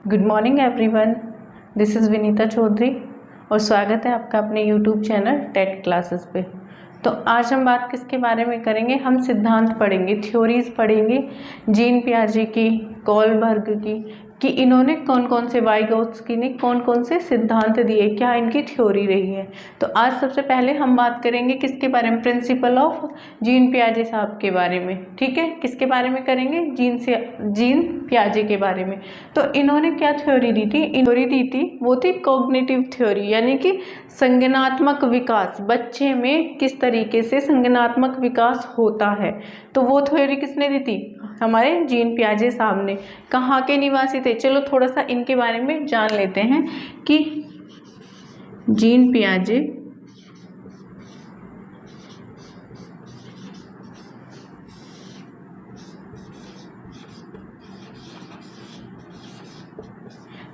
Good morning everyone, this is Vinita Chaudhary और स्वागत है आपका अपने यूट्यूब चैनल टेट क्लासेस पे। तो आज हम बात किसके बारे में करेंगे? हम सिद्धांत पढ़ेंगे, थ्योरीज पढ़ेंगे जीन पियाजे की, कोलबर्ग की, कि इन्होंने कौन कौन से, वाइगोत्स्की ने कौन कौन से सिद्धांत दिए, क्या इनकी थ्योरी रही है। तो आज सबसे पहले हम बात करेंगे किसके बारे में? प्रिंसिपल ऑफ जीन पियाजे साहब के बारे में। ठीक है, किसके बारे में करेंगे? जीन पियाजे के बारे में। तो इन्होंने क्या थ्योरी दी थी? थ्योरी दी थी वो थी कॉग्निटिव थ्योरी, यानी कि संज्ञानात्मक विकास, बच्चे में किस तरीके से संज्ञानात्मक विकास होता है। तो वो थ्योरी किसने दी थी? हमारे जीन पियाजे साहब ने। कहाँ के निवासी थे? चलो थोड़ा सा इनके बारे में जान लेते हैं कि जीन पियाजे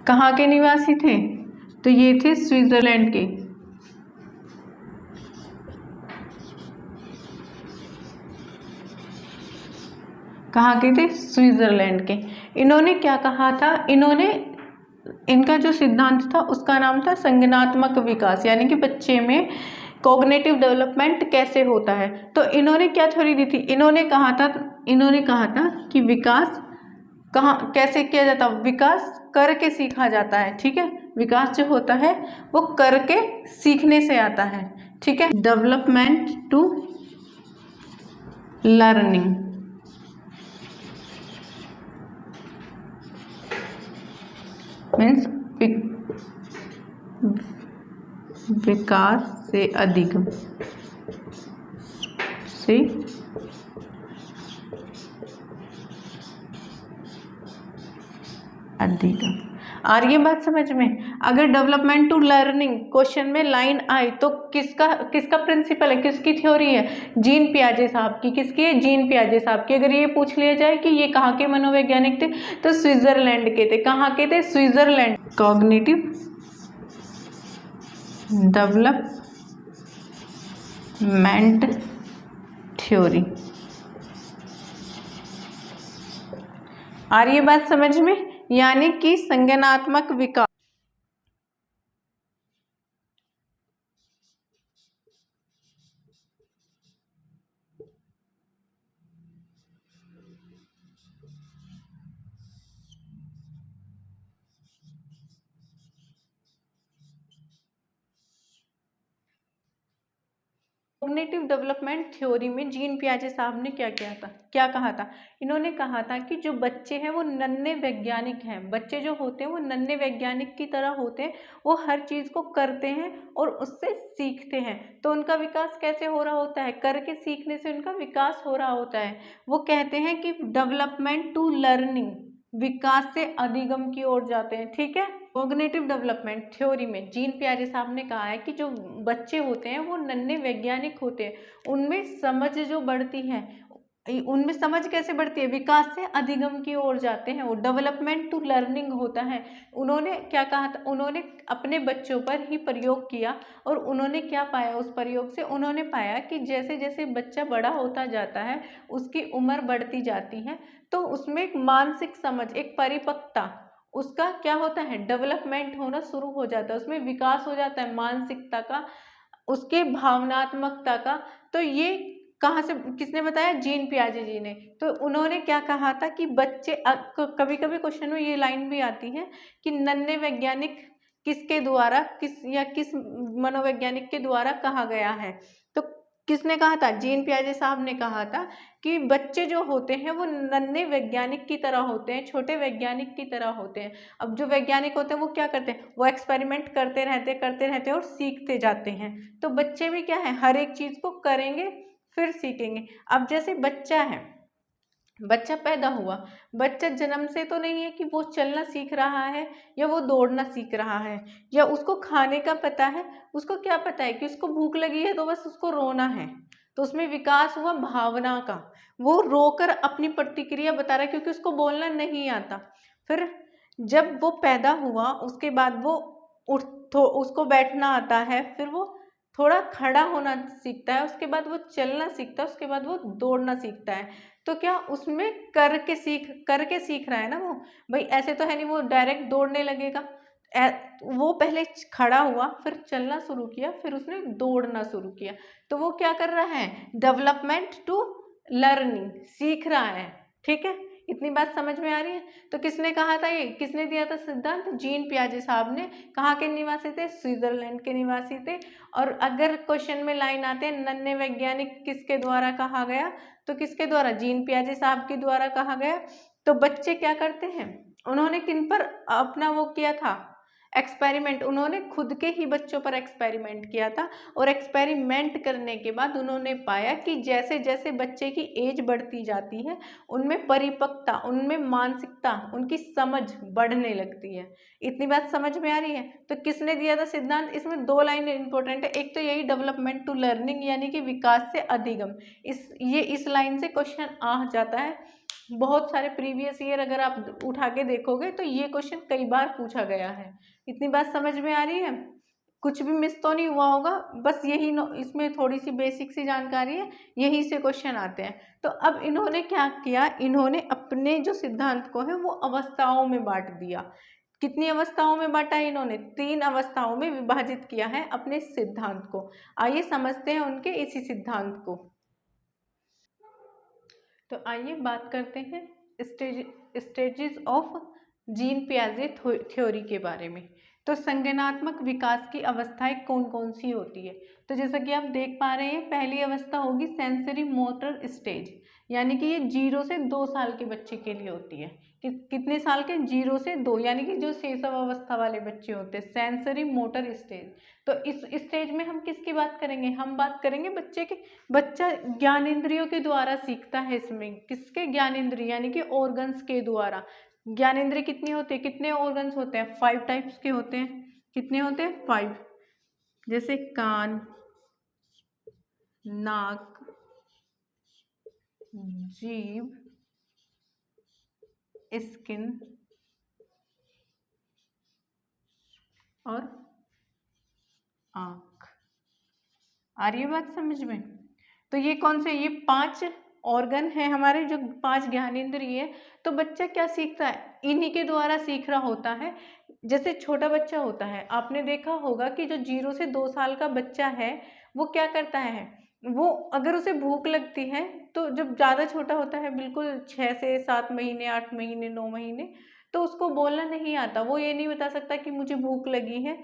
कहाँ के निवासी थे। तो ये थे स्विट्जरलैंड के। कहाँ के थे? स्विट्जरलैंड के। इन्होंने क्या कहा था? इनका जो सिद्धांत था उसका नाम था संज्ञानात्मक विकास, यानी कि बच्चे में कॉग्निटिव डेवलपमेंट कैसे होता है। तो इन्होंने क्या थ्योरी दी थी? इन्होंने कहा था कि विकास कैसे किया जाता है? विकास करके सीखा जाता है। ठीक है, विकास जो होता है वो करके सीखने से आता है। ठीक है, डेवलपमेंट टू लर्निंग, मीन्स विकास से अधिगम से अधिगम। आ रही है बात समझ में? अगर डेवलपमेंट टू लर्निंग क्वेश्चन में लाइन आई तो किसका प्रिंसिपल है, किसकी थ्योरी है? जीन पियाजे साहब की। किसकी है? जीन पियाजे साहब की। अगर ये पूछ लिया जाए कि ये कहाँ के मनोवैज्ञानिक थे, तो स्विट्जरलैंड के थे। कहाँ के थे? स्विट्जरलैंड। Cognitive development theory. आ रही है बात समझ में? यानी कि संज्ञानात्मक विकास। कॉग्निटिव डेवलपमेंट थ्योरी में जीन पियाजे साहब ने क्या कहा था? इन्होंने कहा था कि जो बच्चे हैं वो नन्हे वैज्ञानिक हैं। बच्चे जो होते हैं वो नन्हे वैज्ञानिक की तरह होते हैं, वो हर चीज को करते हैं और उससे सीखते हैं। तो उनका विकास कैसे हो रहा होता है? करके सीखने से उनका विकास हो रहा होता है। वो कहते हैं कि डेवलपमेंट टू लर्निंग, विकास से अधिगम की ओर जाते हैं। ठीक है, कॉग्निटिव डेवलपमेंट थ्योरी में जीन पियाजे साहब ने कहा है कि जो बच्चे होते हैं वो नन्हे वैज्ञानिक होते हैं, उनमें समझ जो बढ़ती है, उनमें समझ कैसे बढ़ती है? विकास से अधिगम की ओर जाते हैं, वो डेवलपमेंट टू लर्निंग होता है। उन्होंने क्या कहा था? उन्होंने अपने बच्चों पर ही प्रयोग किया और उन्होंने क्या पाया उस प्रयोग से? उन्होंने पाया कि जैसे जैसे बच्चा बड़ा होता जाता है, उसकी उम्र बढ़ती जाती है, तो उसमें एक मानसिक समझ, एक परिपक्वता, उसका क्या होता है? डेवलपमेंट होना शुरू हो जाता है, उसमें विकास हो जाता है मानसिकता का, उसके भावनात्मकता का। तो ये कहाँ से, किसने बताया? जीन पियाजे जी ने। तो उन्होंने क्या कहा था कि बच्चे, कभी कभी क्वेश्चन में ये लाइन भी आती है कि नन्हे वैज्ञानिक किसके द्वारा, किस मनोवैज्ञानिक के द्वारा कहा गया है। तो किसने कहा था? जीन पियाजे साहब ने कहा था कि बच्चे जो होते हैं वो नन्हे वैज्ञानिक की तरह होते हैं, छोटे वैज्ञानिक की तरह होते हैं। अब जो वैज्ञानिक होते हैं वो क्या करते हैं? वो एक्सपेरिमेंट करते रहते और सीखते जाते हैं। तो बच्चे भी क्या है? हर एक चीज को करेंगे फिर सीखेंगे। अब जैसे बच्चा है, बच्चा पैदा हुआ, बच्चा जन्म से तो नहीं है कि वो चलना सीख रहा है या वो दौड़ना सीख रहा है या उसको खाने का पता है। उसको क्या पता है कि उसको भूख लगी है तो बस उसको रोना है। तो उसमें विकास हुआ भावना का, वो रोकर अपनी प्रतिक्रिया बता रहा है क्योंकि उसको बोलना नहीं आता। फिर जब वो पैदा हुआ उसके बाद वो उसको बैठना आता है, फिर वो थोड़ा खड़ा होना सीखता है, उसके बाद वो चलना सीखता है, उसके बाद वो दौड़ना सीखता है। तो क्या उसमें करके सीख रहा है ना वो। भाई ऐसे तो है नहीं वो डायरेक्ट दौड़ने लगेगा। वो पहले खड़ा हुआ, फिर चलना शुरू किया, फिर उसने दौड़ना शुरू किया। तो वो क्या कर रहा है, डेवलपमेंट टू लर्निंग, सीख रहा है। ठीक है, इतनी बात समझ में आ रही है। तो किसने कहा था, ये किसने दिया था सिद्धांत, जीन पियाजे साहब ने। कहाँ के निवासी थे, स्विट्जरलैंड के निवासी थे। और अगर क्वेश्चन में लाइन आते हैं नन्हे वैज्ञानिक किसके द्वारा कहा गया, तो किसके द्वारा, जीन पियाजे साहब के द्वारा कहा गया। तो बच्चे क्या करते हैं, उन्होंने किन पर अपना वो किया था एक्सपेरिमेंट, उन्होंने खुद के ही बच्चों पर एक्सपेरिमेंट किया था। और एक्सपेरिमेंट करने के बाद उन्होंने पाया कि जैसे जैसे बच्चे की एज बढ़ती जाती है उनमें परिपक्वता, उनमें मानसिकता, उनकी समझ बढ़ने लगती है। इतनी बात समझ में आ रही है। तो किसने दिया था सिद्धांत, इसमें दो लाइन इंपॉर्टेंट है। एक तो यही डेवलपमेंट टू लर्निंग यानी कि विकास से अधिगम, इस लाइन से क्वेश्चन आ जाता है। बहुत सारे प्रीवियस ईयर अगर आप उठा के देखोगे तो ये क्वेश्चन कई बार पूछा गया है। इतनी बात समझ में आ रही है, कुछ भी मिस तो नहीं हुआ होगा, बस यही इसमें थोड़ी सी बेसिक सी जानकारी है, यही से क्वेश्चन आते हैं। तो अब इन्होंने क्या किया, इन्होंने अपने जो सिद्धांत को है वो अवस्थाओं में बांट दिया। कितनी अवस्थाओं में बांटा है इन्होंने, 3 अवस्थाओं में विभाजित किया है अपने सिद्धांत को। आइए समझते हैं उनके इसी सिद्धांत को। तो आइए बात करते हैं स्टेजेस ऑफ जीन पियाजे थ्योरी के बारे में। तो संज्ञानात्मक विकास की अवस्थाएं कौन कौन सी होती है। तो जैसा कि आप देख पा रहे हैं, पहली अवस्था होगी सेंसरी मोटर स्टेज, यानी कि ये 0 से 2 साल के बच्चे के लिए होती है। कितने साल के, 0 से 2, यानी कि जो शैशव अवस्था वाले बच्चे होते हैं, सेंसरी मोटर स्टेज। तो इस स्टेज में हम किसकी बात करेंगे, हम बात करेंगे बच्चे के। बच्चा ज्ञानेंद्रियों के द्वारा सीखता है, इसमें किसके, ज्ञानेंद्रिय यानी कि ऑर्गन्स के द्वारा। ज्ञानेंद्रिय कितनी होते हैं, कितने ऑर्गन्स होते हैं, 5 टाइप्स के होते हैं। कितने होते हैं, 5। जैसे कान, नाक, जीभ, स्किन और आंख। आ रही है बात समझ में। तो ये कौन से, ये 5 ऑर्गन है हमारे, जो 5 ज्ञानेंद्रिय है। तो बच्चा क्या सीखता है, इन्हीं के द्वारा सीख रहा होता है। जैसे छोटा बच्चा होता है, आपने देखा होगा कि जो 0 से 2 साल का बच्चा है वो क्या करता है, वो अगर उसे भूख लगती है, तो जब ज़्यादा छोटा होता है, बिल्कुल 6 से 7 महीने, 8 महीने, 9 महीने, तो उसको बोलना नहीं आता, वो ये नहीं बता सकता कि मुझे भूख लगी है।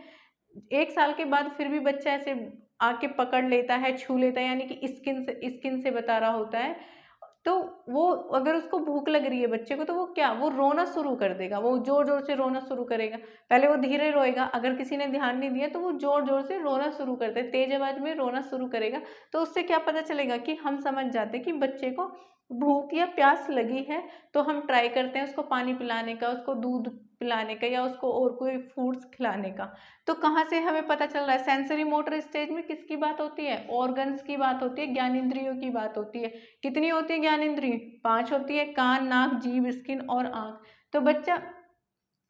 1 साल के बाद फिर भी बच्चा ऐसे आके पकड़ लेता है, छू लेता है, यानी कि स्किन से बता रहा होता है। तो वो अगर उसको भूख लग रही है बच्चे को, तो वो क्या, वो रोना शुरू कर देगा, वो जोर जोर से रोना शुरू करेगा। पहले वो धीरे रोएगा, अगर किसी ने ध्यान नहीं दिया तो वो जोर जोर से रोना शुरू करता है, तेज आवाज में रोना शुरू करेगा। तो उससे क्या पता चलेगा कि हम समझ जाते हैं कि बच्चे को भूख या प्यास लगी है। तो हम ट्राई करते हैं उसको पानी पिलाने का, उसको दूध पिलाने का, या उसको और कोई फूड्स खिलाने का। तो कहाँ से हमें पता चल रहा है, सेंसरी मोटर स्टेज में किसकी बात होती है, ऑर्गन्स की बात होती है, ज्ञानेंद्रियों की बात होती है। कितनी होती है ज्ञानेंद्रिय, 5 होती है, कान, नाक, जीभ, स्किन और आंख। तो बच्चा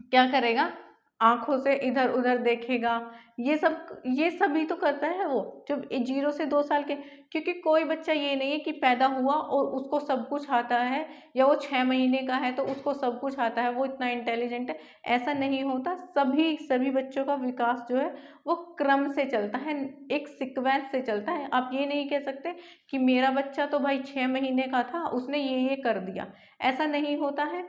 क्या करेगा, आंखों से इधर उधर देखेगा, ये सभी तो करता है वो जब 0 से 2 साल के। क्योंकि कोई बच्चा ये नहीं है कि पैदा हुआ और उसको सब कुछ आता है, या वो 6 महीने का है तो उसको सब कुछ आता है, वो इतना इंटेलिजेंट है, ऐसा नहीं होता। सभी बच्चों का विकास जो है वो क्रम से चलता है, एक सीक्वेंस से चलता है। आप ये नहीं कह सकते कि मेरा बच्चा तो भाई 6 महीने का था, उसने ये कर दिया, ऐसा नहीं होता है।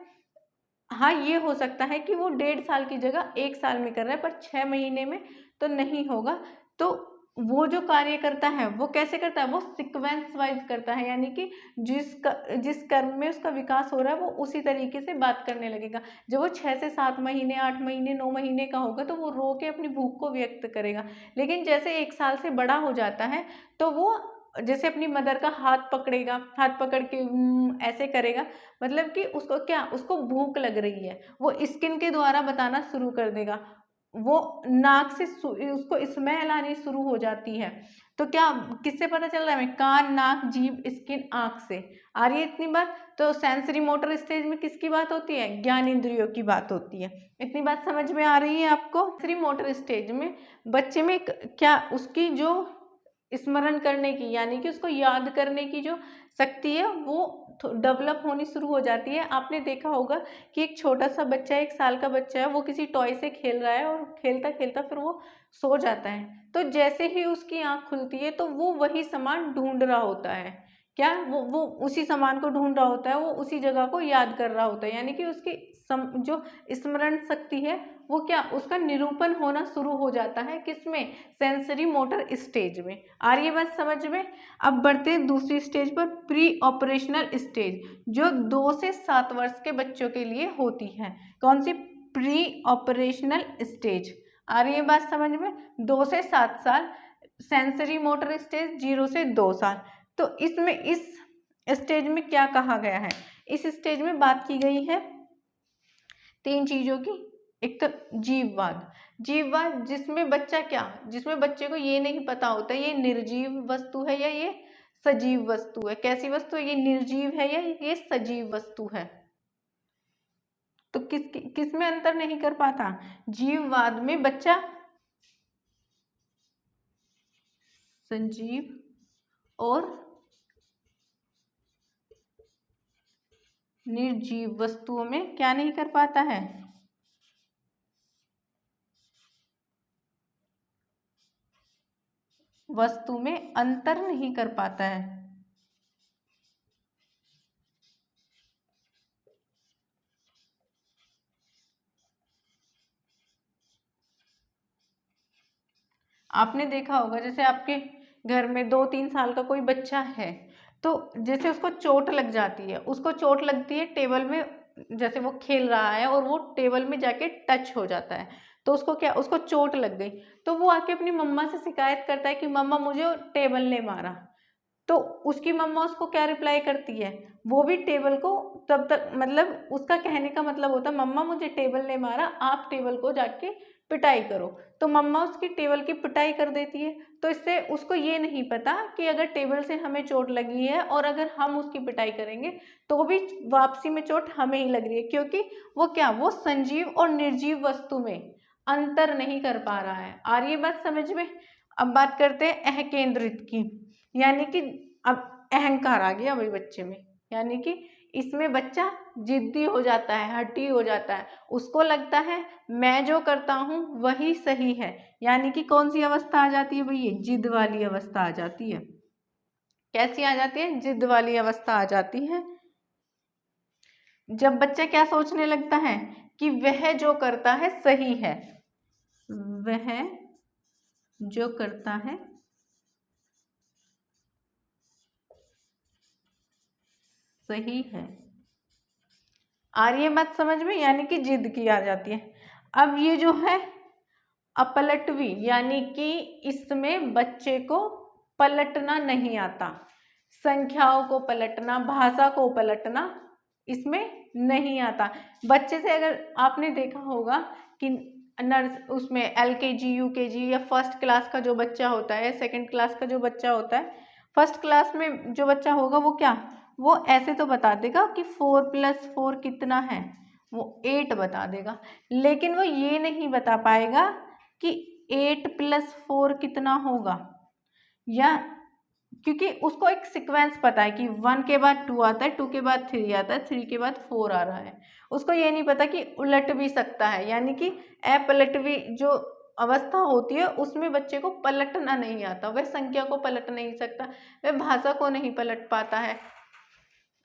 हाँ, ये हो सकता है कि वो 1.5 साल की जगह 1 साल में कर रहा है, पर 6 महीने में तो नहीं होगा। तो वो जो कार्य करता है वो कैसे करता है, वो सीक्वेंस वाइज करता है, यानी कि जिस कर्म में उसका विकास हो रहा है वो उसी तरीके से बात करने लगेगा। जब वो 6 से 7 महीने, 8 महीने, 9 महीने का होगा तो वो रो के अपनी भूख को व्यक्त करेगा। लेकिन जैसे 1 साल से बड़ा हो जाता है तो वो जैसे अपनी मदर का हाथ पकड़ेगा, हाथ पकड़ के ऐसे करेगा, मतलब कि उसको क्या, उसको भूख लग रही है, वो स्किन के द्वारा बताना शुरू कर देगा। वो नाक से उसको स्मेल आनी शुरू हो जाती है। तो क्या, किससे पता चल रहा है हमें, कान, नाक, जीभ, स्किन, आंख से। आ रही है इतनी बात। तो सेंसरी मोटर स्टेज में किसकी बात होती है, ज्ञानेंद्रियों की बात होती है। इतनी बात समझ में आ रही है आपको। सेंसरी मोटर स्टेज में बच्चे में क्या, उसकी जो स्मरण करने की यानी कि उसको याद करने की जो शक्ति है वो डेवलप होनी शुरू हो जाती है। आपने देखा होगा कि एक छोटा सा बच्चा, 1 साल का बच्चा है, वो किसी टॉय से खेल रहा है और खेलता खेलता फिर वो सो जाता है। तो जैसे ही उसकी आँख खुलती है तो वो वही सामान ढूंढ रहा होता है। क्या वो उसी सामान को ढूंढ रहा होता है, वो उसी जगह को याद कर रहा होता है, यानी कि उसकी जो स्मरण शक्ति है वो क्या, उसका निरूपण होना शुरू हो जाता है। किसमें? सेंसरी मोटर स्टेज में। आ रही है बात समझ में? अब बढ़ते हैं दूसरी स्टेज पर, प्री ऑपरेशनल स्टेज, जो 2 से 7 वर्ष के बच्चों के लिए होती है। कौन सी? Pre operational stage. आ रही है बात समझ में? 2 से 7 साल। सेंसरी मोटर स्टेज 0 से 2 साल। तो इसमें इस स्टेज में क्या कहा गया है? इस स्टेज में बात की गई है 3 चीजों की। एक तो जीववाद, जीववाद जिसमें बच्चा क्या, जिसमें बच्चे को ये नहीं पता होता ये निर्जीव वस्तु है या ये सजीव वस्तु है। कैसी वस्तु है? ये निर्जीव है या ये सजीव वस्तु है। तो किस में अंतर नहीं कर पाता? जीववाद में बच्चा सजीव और निर्जीव वस्तुओं में क्या नहीं कर पाता है? वस्तु में अंतर नहीं कर पाता है। आपने देखा होगा जैसे आपके घर में 2-3 साल का कोई बच्चा है, तो जैसे उसको चोट लग जाती है, उसको चोट लगती है टेबल में, जैसे वो खेल रहा है और वो टेबल में जाके टच हो जाता है, तो उसको क्या, उसको चोट लग गई, तो वो आके अपनी मम्मा से शिकायत करता है कि मम्मा मुझे टेबल ने मारा। तो उसकी मम्मा उसको क्या रिप्लाई करती है? वो भी टेबल को तब तक, मतलब उसका कहने का मतलब होता है मम्मा मुझे टेबल ने मारा, आप टेबल को जाके पिटाई करो। तो मम्मा उसकी टेबल की पिटाई कर देती है। तो इससे उसको ये नहीं पता कि अगर टेबल से हमें चोट लगी है और अगर हम उसकी पिटाई करेंगे तो भी वापसी में चोट हमें ही लग रही है, क्योंकि वो क्या, वो संजीव और निर्जीव वस्तु में अंतर नहीं कर पा रहा है। आ रही है बात समझ में? अब बात करते हैं अहकेंद्रित की, यानी कि अब अहंकार आ गया भाई बच्चे में, यानी कि इसमें बच्चा जिद्दी हो जाता है, हठी हो जाता है, उसको लगता है मैं जो करता हूँ वही सही है। यानी कि कौन सी अवस्था आ जाती है भाई? ये जिद वाली अवस्था आ जाती है। कैसी आ जाती है? जिद वाली अवस्था आ जाती है। जब बच्चा क्या सोचने लगता है कि वह जो करता है सही है, वह जो करता है सही है। आ रही है बात समझ में? यानी कि जिद की आ जाती है। अब ये जो है अपलटवी, यानी कि इसमें बच्चे को पलटना नहीं आता, संख्याओं को पलटना, भाषा को पलटना इसमें नहीं आता। बच्चे से अगर आपने देखा होगा कि उसमें LKG UKG या फर्स्ट क्लास का जो बच्चा होता है, सेकंड क्लास का जो बच्चा होता है, फर्स्ट क्लास में जो बच्चा होगा वो क्या, वो ऐसे तो बता देगा कि 4 + 4 कितना है, वो 8 बता देगा, लेकिन वो ये नहीं बता पाएगा कि 8 + 4 कितना होगा। या क्योंकि उसको एक सीक्वेंस पता है कि 1 के बाद 2 आता है, 2 के बाद 3 आता है, 3 के बाद 4 आ रहा है। उसको ये नहीं पता कि उलट भी सकता है, यानी कि अपलटवी जो अवस्था होती है उसमें बच्चे को पलटना नहीं आता, वह संख्या को पलट नहीं सकता, वह भाषा को नहीं पलट पाता है।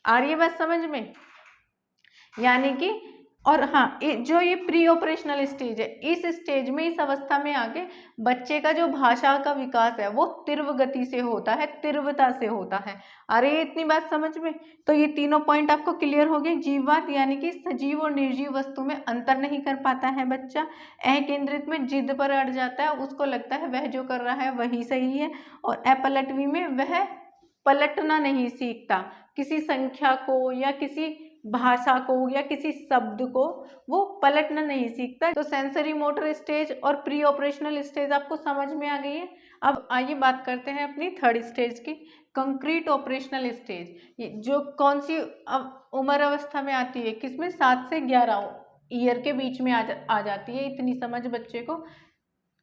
आ रही है बात समझ में? यानी कि और हाँ, जो ये प्री ऑपरेशनल स्टेज है, इस स्टेज में, इस अवस्था में आके बच्चे का जो भाषा का विकास है वो तीव्र गति से होता है, तीव्रता से होता है। अरे इतनी बात समझ में? तो ये तीनों पॉइंट आपको क्लियर हो गए। जीववाद यानी कि सजीव और निर्जीव वस्तु में अंतर नहीं कर पाता है बच्चा, अकेंद्रित में जिद पर अड़ जाता है, उसको लगता है वह जो कर रहा है वही सही है, और अपलटवी में वह पलटना नहीं सीखता, किसी संख्या को या किसी भाषा को या किसी शब्द को वो पलटना नहीं सीखता। तो सेंसरी मोटर स्टेज और प्री ऑपरेशनल स्टेज आपको समझ में आ गई है। अब आइए बात करते हैं अपनी थर्ड स्टेज की, कंक्रीट ऑपरेशनल स्टेज, जो कौन सी उम्र अवस्था में आती है, किसमें, 7 से 11 ईयर के बीच में आ जाती है। इतनी समझ बच्चे को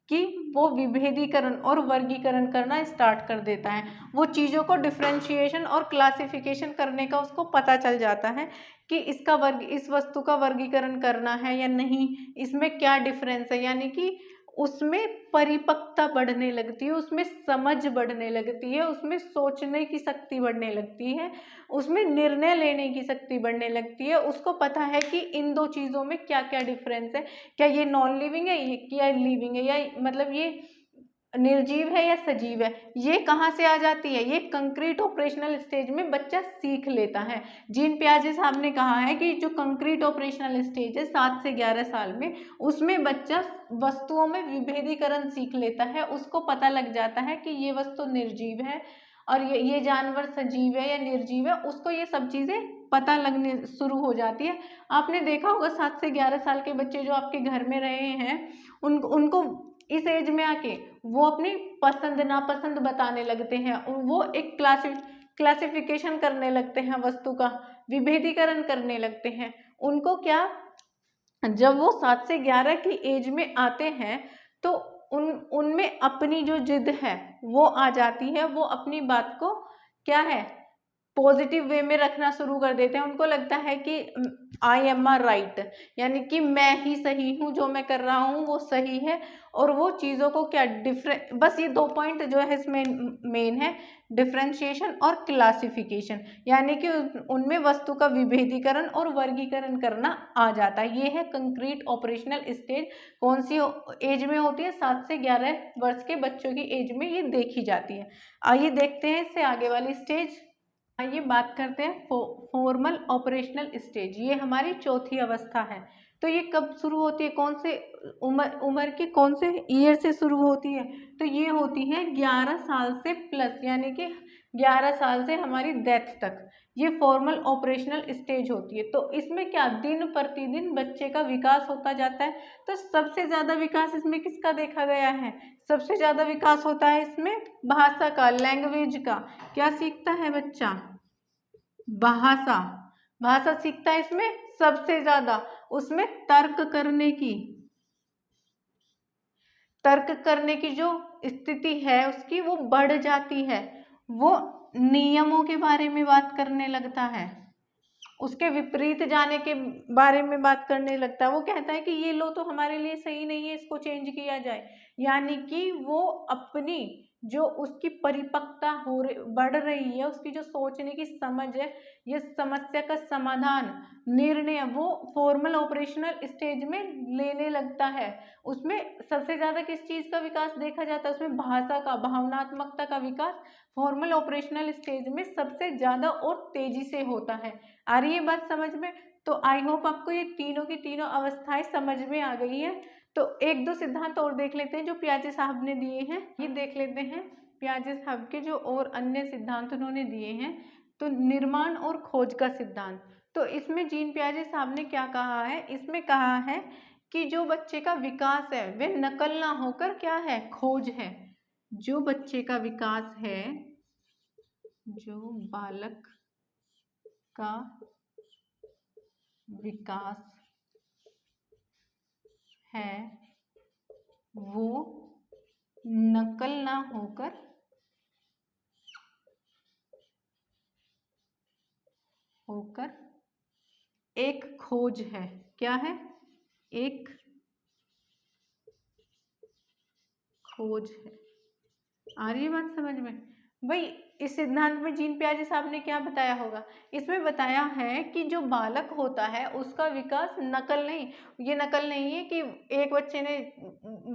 कि वो विभेदीकरण और वर्गीकरण करना स्टार्ट कर देता है। वो चीज़ों को डिफ्रेंशिएशन और क्लासिफिकेशन करने का उसको पता चल जाता है कि इसका वर्ग, इस वस्तु का वर्गीकरण करना है या नहीं, इसमें क्या डिफरेंस है, यानी कि उसमें परिपक्वता बढ़ने लगती है, उसमें समझ बढ़ने लगती है, उसमें सोचने की शक्ति बढ़ने लगती है, उसमें निर्णय लेने की शक्ति बढ़ने लगती है। उसको पता है कि इन दो चीज़ों में क्या क्या डिफरेंस है, क्या ये नॉन लिविंग है, ये क्या लिविंग है, या मतलब ये निर्जीव है या सजीव है। ये कहाँ से आ जाती है, ये कंक्रीट ऑपरेशनल स्टेज में बच्चा सीख लेता है। जीन पियाजे साहब ने कहा है कि जो कंक्रीट ऑपरेशनल स्टेज है 7 से 11 साल में, उसमें बच्चा वस्तुओं में विभेदीकरण सीख लेता है। उसको पता लग जाता है कि ये वस्तु निर्जीव है और ये जानवर सजीव है या निर्जीव है, उसको ये सब चीज़ें पता लगने शुरू हो जाती है। आपने देखा होगा 7 से 11 साल के बच्चे जो आपके घर में रहे हैं, उनको इस एज में आके वो अपनी पसंद नापसंद बताने लगते हैं, वो एक क्लासिफिकेशन करने लगते हैं, वस्तु का विभेदीकरण करने लगते हैं। उनको क्या, जब वो 7 से 11 की एज में आते हैं तो उनमें अपनी जो जिद है वो आ जाती है। वो अपनी बात को क्या है, पॉजिटिव वे में रखना शुरू कर देते हैं। उनको लगता है कि आई एम आ राइट, यानी कि मैं ही सही हूँ, जो मैं कर रहा हूँ वो सही है। और वो चीज़ों को क्या बस ये 2 पॉइंट जो है इसमें मेन है, डिफ्रेंशिएशन और क्लासिफिकेशन, यानी कि उनमें वस्तु का विभेदीकरण और वर्गीकरण करना आ जाता है। ये है कंक्रीट ऑपरेशनल स्टेज। कौन सी एज में होती है, 7 से 11 वर्ष के बच्चों की एज में ये देखी जाती है। आइए देखते हैं इससे आगे वाली स्टेज। आइए बात करते हैं फॉर्मल ऑपरेशनल स्टेज। ये हमारी चौथी अवस्था है। तो ये कब शुरू होती है, कौन से उम्र के कौन से ईयर से शुरू होती है, तो ये होती है 11 साल से प्लस, यानी कि 11 साल से हमारी डेथ तक ये फॉर्मल ऑपरेशनल स्टेज होती है। तो इसमें क्या, दिन प्रतिदिन बच्चे का विकास होता जाता है। तो सबसे ज़्यादा विकास इसमें किसका देखा गया है, सबसे ज़्यादा विकास होता है इसमें भाषा का, लैंग्वेज का। क्या सीखता है बच्चा, भाषा, भाषा सीखता है इसमें सबसे ज्यादा। उसमें तर्क करने की जो स्थिति है उसकी वो बढ़ जाती है। वो नियमों के बारे में बात करने लगता है, उसके विपरीत जाने के बारे में बात करने लगता है। वो कहता है कि ये लो तो हमारे लिए सही नहीं है, इसको चेंज किया जाए। यानी कि वो अपनी जो उसकी परिपक्वता बढ़ रही है, उसकी जो सोचने की समझ है, ये समस्या का समाधान, निर्णय वो फॉर्मल ऑपरेशनल स्टेज में लेने लगता है। उसमें सबसे ज्यादा किस चीज का विकास देखा जाता है, उसमें भाषा का, भावनात्मकता का विकास फॉर्मल ऑपरेशनल स्टेज में सबसे ज्यादा और तेजी से होता है। आ रही है बात समझ में। तो आई होप आपको ये तीनों की तीनों अवस्थाएं समझ में आ गई है। तो एक दो सिद्धांत और देख लेते हैं जो पियाजे साहब ने दिए हैं। ये देख लेते हैं पियाजे साहब के जो और अन्य सिद्धांत उन्होंने दिए हैं। तो निर्माण और खोज का सिद्धांत, तो इसमें जीन पियाजे साहब ने क्या कहा है, इसमें कहा है कि जो बच्चे का विकास है वह नकल ना होकर क्या है, खोज है। जो बच्चे का विकास है, जो बालक का विकास है वो नकल ना होकर एक खोज है। क्या है, एक खोज है। आ रही है बात समझ में भाई। इस सिद्धांत में जीन पियाजे साहब ने क्या बताया होगा, इसमें बताया है कि जो बालक होता है उसका विकास नकल नहीं, ये नकल नहीं है कि एक बच्चे ने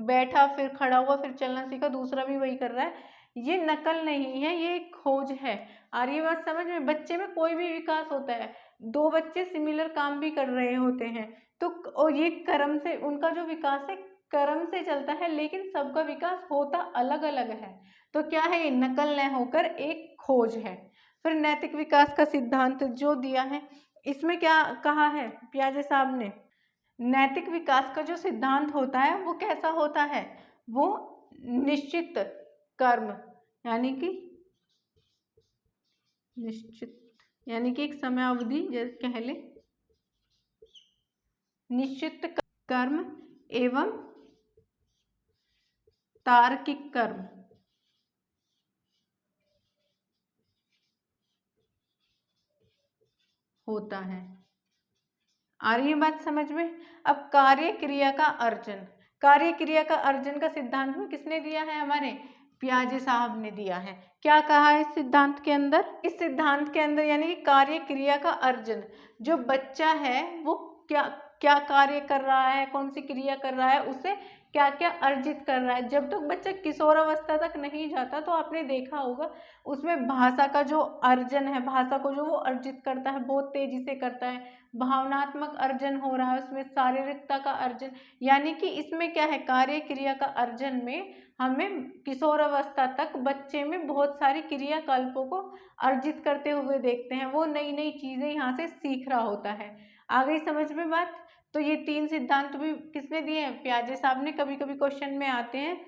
बैठा फिर खड़ा हुआ फिर चलना सीखा, दूसरा भी वही कर रहा है। ये नकल नहीं है, ये एक खोज है। आ रही है बात समझ में। बच्चे में कोई भी विकास होता है, दो बच्चे सिमिलर काम भी कर रहे होते हैं तो, और ये क्रम से उनका जो विकास है क्रम से चलता है, लेकिन सबका विकास होता अलग अलग है। तो क्या है, ये नकल न होकर एक खोज है। फिर नैतिक विकास का सिद्धांत जो दिया है, इसमें क्या कहा है पियाजे साहब ने, नैतिक विकास का जो सिद्धांत होता है वो कैसा होता है, वो निश्चित कर्म, यानी कि निश्चित, यानी कि एक समयावधि जैसे कह ले, निश्चित कर्म एवं तार्किक कर्म होता है। आ रही है बात समझ में? अब कार्य क्रिया का अर्जन, कार्य क्रिया का अर्जन का सिद्धांत में किसने दिया है? हमारे पियाजे साहब ने दिया है। क्या कहा है इस सिद्धांत के अंदर? इस सिद्धांत के अंदर यानी कि कार्य क्रिया का अर्जन, जो बच्चा है वो क्या क्या कार्य कर रहा है, कौन सी क्रिया कर रहा है, उसे क्या क्या अर्जित कर रहा है। जब तक बच्चा किशोरावस्था तक नहीं जाता तो आपने देखा होगा उसमें भाषा का जो अर्जन है, भाषा को जो वो अर्जित करता है बहुत तेजी से करता है, भावनात्मक अर्जन हो रहा है उसमें, शारीरिकता का अर्जन, यानी कि इसमें क्या है, कार्य क्रिया का अर्जन में हमें किशोरावस्था तक बच्चे में बहुत सारी क्रियाकल्पों को अर्जित करते हुए देखते हैं। वो नई नई चीजें यहाँ से सीख रहा होता है। आ गई समझ में बात? तो ये 3 सिद्धांत भी किसने दिए हैं? पियाजे साहब ने। कभी कभी क्वेश्चन में आते हैं,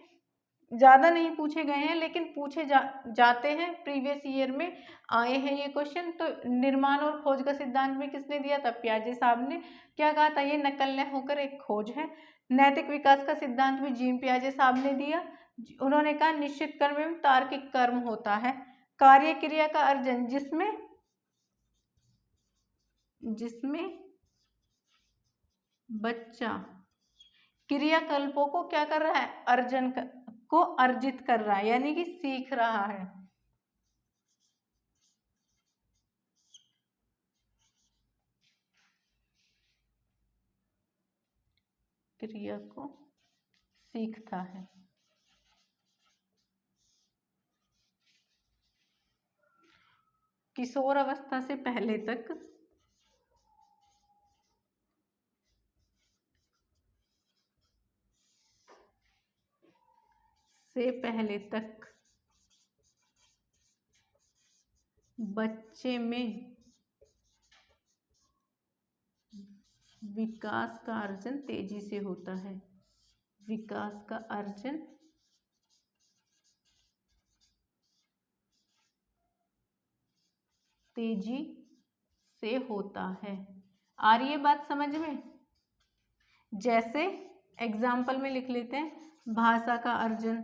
ज़्यादा नहीं पूछे गए हैं लेकिन पूछे जाते हैं, प्रीवियस ईयर में आए हैं ये क्वेश्चन। तो निर्माण और खोज का सिद्धांत में किसने दिया था? पियाजे साहब ने। क्या कहा था? ये नकल न होकर एक खोज है। नैतिक विकास का सिद्धांत भी जीन पियाजे साहब ने दिया। उन्होंने कहा निश्चित कर्म एवं तार्किक कर्म होता है। कार्य क्रिया का अर्जन जिसमें बच्चा क्रियाकल्पों को क्या कर रहा है? को अर्जित कर रहा है, यानी कि सीख रहा है। क्रिया को सीखता है। किशोर अवस्था से पहले तक बच्चे में विकास का अर्जन तेजी से होता है। विकास का अर्जन तेजी से होता है। आ रही है बात समझ में? जैसे एग्जाम्पल में लिख लेते हैं, भाषा का अर्जन,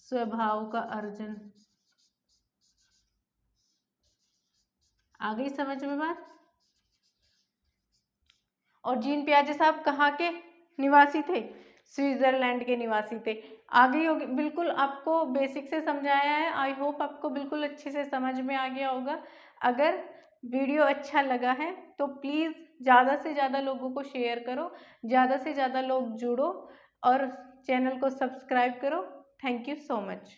स्वभाव का अर्जन। आ गई समझ में बात? और जीन पियाजे साहब कहाँ के निवासी थे? स्विट्जरलैंड के निवासी थे। आ गई होगी? बिल्कुल आपको बेसिक से समझाया है। आई होप आपको बिल्कुल अच्छे से समझ में आ गया होगा। अगर वीडियो अच्छा लगा है तो प्लीज़ ज़्यादा से ज़्यादा लोगों को शेयर करो, ज़्यादा से ज़्यादा लोग जुड़ो और चैनल को सब्सक्राइब करो। Thank you so much.